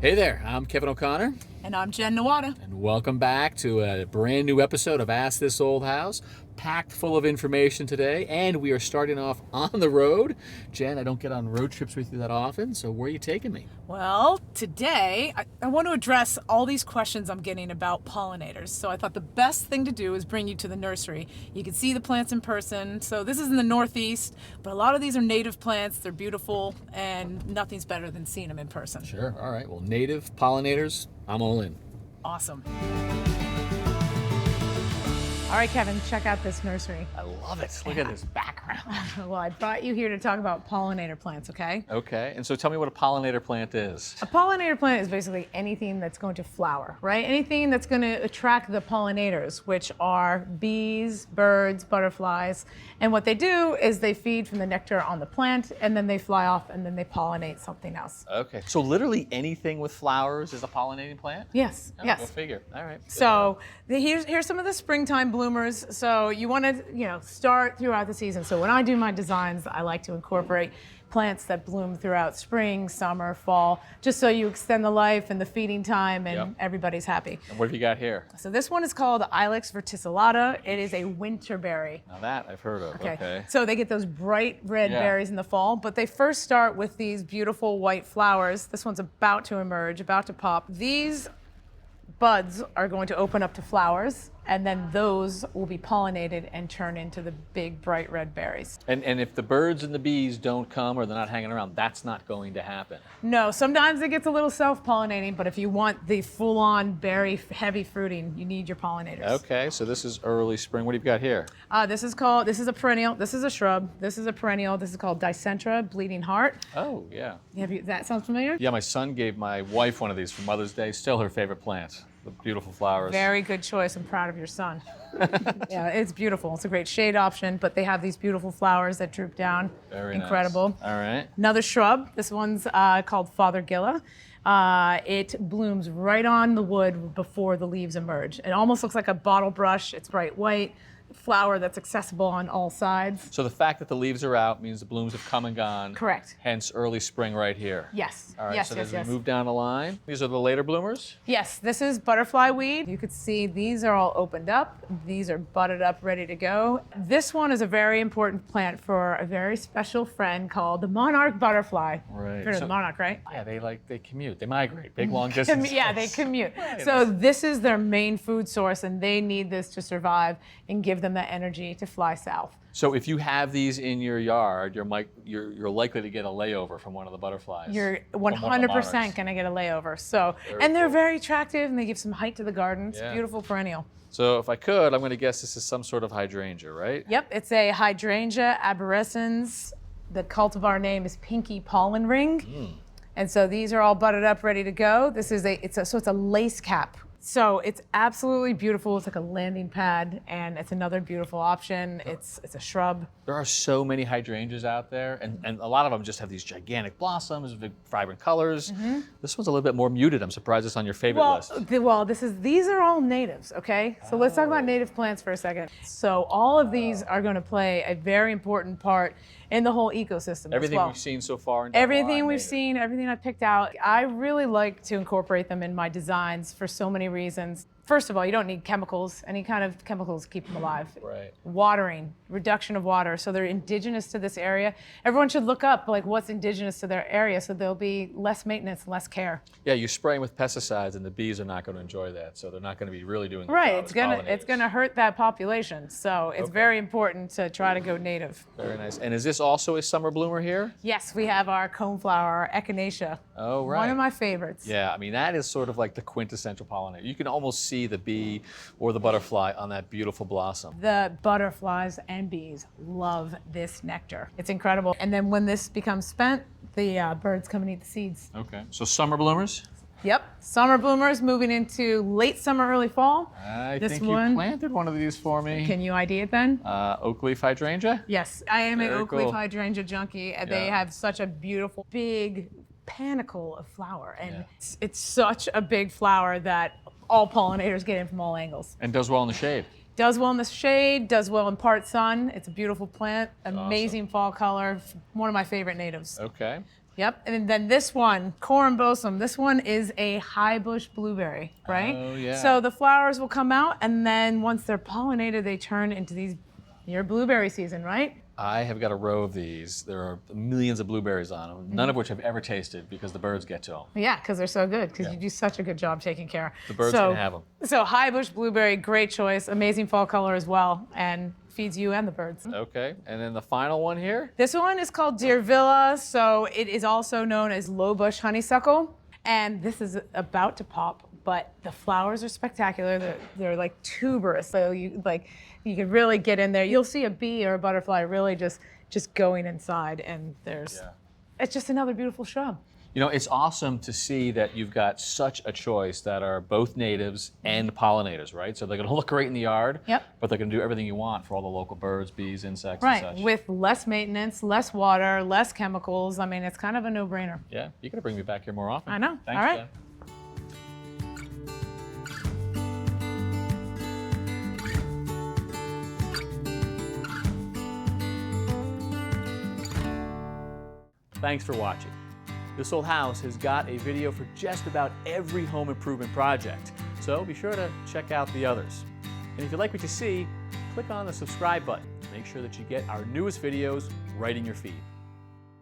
Hey there, I'm Kevin O'Connor. And I'm Jenn Nawada. And welcome back to a brand new episode of Ask This Old House, packed full of information today, and we are starting off on the road. Jenn, I don't get on road trips with you that often, so where are you taking me? Well, today I want to address all these questions I'm getting about pollinators. So I thought the best thing to do is bring you to the nursery. You can see the plants in person. So this is in the Northeast, but a lot of these are native plants. They're beautiful, and nothing's better than seeing them in person. Sure, all right. Well, native pollinators, I'm all in. Awesome. All right, Kevin, check out this nursery. I love it. Look at this background. Well, I brought you here to talk about pollinator plants, okay? Okay, and so tell me what a pollinator plant is. A pollinator plant is basically anything that's going to flower, right? Anything that's going to attract the pollinators, which are bees, birds, butterflies. And what they do is they feed from the nectar on the plant, and then they fly off, and then they pollinate something else. Okay, so literally anything with flowers is a pollinating plant? Yes, Oh, yes. Go figure. All right. So here's some of the springtime bloomers. So you want to, start throughout the season. So when I do my designs, I like to incorporate plants that bloom throughout spring, summer, fall, just so you extend the life and the feeding time, and everybody's happy. And what have you got here? So this one is called Ilex verticillata. It is a winter berry. Now that I've heard of. Okay. So they get those bright red berries in the fall, but they first start with these beautiful white flowers. This one's about to emerge, about to pop. These buds are going to open up to flowers, and then those will be pollinated and turn into the big bright red berries. And if the birds and the bees don't come or they're not hanging around, that's not going to happen. No, sometimes it gets a little self-pollinating, but if you want the full-on berry heavy fruiting, you need your pollinators. Okay, so this is early spring. What do you got here? This is a perennial, this is a shrub, this is a perennial, this is called Dicentra, bleeding heart. Oh, yeah. That sounds familiar? Yeah, my son gave my wife one of these for Mother's Day. Still her favorite plant. The beautiful flowers. Very good choice. I'm proud of your son. Yeah, it's beautiful. It's a great shade option, but they have these beautiful flowers that droop down. Very incredible. Nice. All right. Another shrub. This one's called Fothergilla. It blooms right on the wood before the leaves emerge. It almost looks like a bottle brush. It's bright white. Flower that's accessible on all sides. So the fact that the leaves are out means the blooms have come and gone. Correct. Hence early spring right here. Yes. All right, yes, so yes, as we move down the line, these are the later bloomers? Yes, this is butterfly weed. You could see these are all opened up. These are budded up, ready to go. This one is a very important plant for a very special friend called the monarch butterfly. Right. You've heard of the monarch, right? Yeah, they commute. They migrate. Big, long distances. Yeah, they commute. Right. So this is their main food source, and they need this to survive and give them that energy to fly south. So if you have these in your yard, you're likely to get a layover from one of the butterflies. You're 100% going to get a layover. So, and they're very attractive, and they give some height to the garden. It's a beautiful perennial. So if I could, I'm going to guess this is some sort of hydrangea, right? Yep, it's a hydrangea arborescens. The cultivar name is pinky pollen ring. And so these are all budded up, ready to go. This is it's a lace cap. So it's absolutely beautiful. It's like a landing pad, and it's another beautiful option. It's a shrub. There are so many hydrangeas out there, and a lot of them just have these gigantic blossoms, big, vibrant colors. This one's a little bit more muted. I'm surprised it's on your favorite list. These are all natives, okay? So let's talk about native plants for a second. So all of these are going to play a very important part in the whole ecosystem. Everything as well. we've seen so far. Everything we've seen, everything I picked out, I really like to incorporate them in my designs for so many reasons. First of all, you don't need chemicals. Any kind of chemicals keep them alive. Right. Watering, reduction of water. So they're indigenous to this area. Everyone should look up like what's indigenous to their area, so there'll be less maintenance, less care. Yeah, you're spraying with pesticides, and the bees are not going to enjoy that, so they're not going to be really doing the Right. job It's gonna hurt that population. So it's very important to try to go native. Very nice. And is this also a summer bloomer here? Yes, we have our coneflower, our echinacea. Oh, right. One of my favorites. Yeah, I mean, that is sort of like the quintessential pollinator. You can almost see the bee or the butterfly on that beautiful blossom. The butterflies and bees love this nectar. It's incredible. And then when this becomes spent, the birds come and eat the seeds. Okay, so summer bloomers? Yep, summer bloomers moving into late summer, early fall. I This think one- you planted one of these for me. Can you ID it then? Oak leaf hydrangea? Yes, I am an Very oak leaf cool. hydrangea junkie. And They Yeah. have such a beautiful, big panicle of flower. And Yeah. it's such a big flower that all pollinators get in from all angles. And does well in the shade. Does well in the shade, does well in part sun. It's a beautiful plant, amazing fall color, one of my favorite natives. Okay. Yep. And then this one, Corymbosum, this one is a high bush blueberry, right? Oh, yeah. So the flowers will come out, and then once they're pollinated, they turn into these, your blueberry season, right? I have got a row of these. There are millions of blueberries on them, none of which I've ever tasted because the birds get to them. Yeah, because they're so good, because you do such a good job taking care. The birds can have them. So high bush blueberry, great choice, amazing fall color as well, and feeds you and the birds. Okay, and then the final one here? This one is called Deer Villa, so it is also known as low bush honeysuckle, and this is about to pop, but the flowers are spectacular. They're like tuberous, so you can really get in there. You'll see a bee or a butterfly really just going inside, and it's just another beautiful shrub. You know, it's awesome to see that you've got such a choice that are both natives and pollinators, right? So they're going to look great in the yard, but they're going to do everything you want for all the local birds, bees, insects, and such. With less maintenance, less water, less chemicals. I mean, it's kind of a no-brainer. Yeah, you got to bring me back here more often. I know. Thanks, all right. Jen. Thanks for watching. This Old House has got a video for just about every home improvement project, so be sure to check out the others. And if you like what you see, click on the subscribe button to make sure that you get our newest videos right in your feed.